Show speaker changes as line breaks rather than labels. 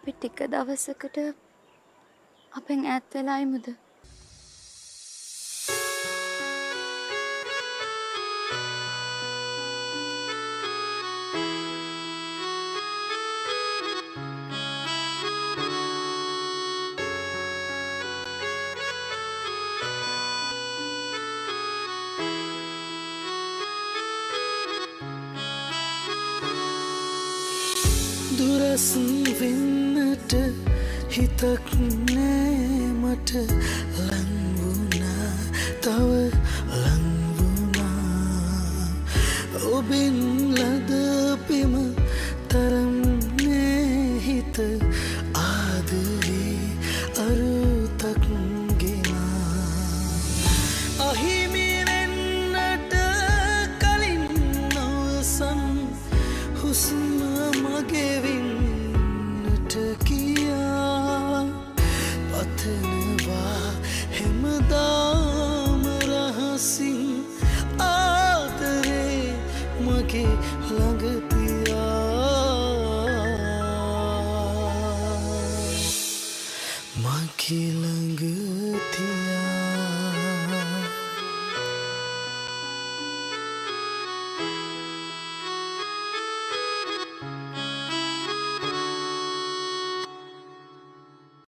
අපි ටික දවසකට අපෙන් ඈත් වෙලා ඉමුද?
දුරස් වෙන්නට හිතක් නෑ මට ලං වුණා තව ලං වුණා ඔබෙන් ලද පෙම තරම් නෑ හිත ආදරේ අරුතක් ගෙනා අහිමි වෙන්නට කලින් නොවසන් හුස්ම මගෙවින්නට කියා පතනවා හැමදාම රහසින් ආදරේ මගේ ළඟ තියා මගේ ළඟ තියා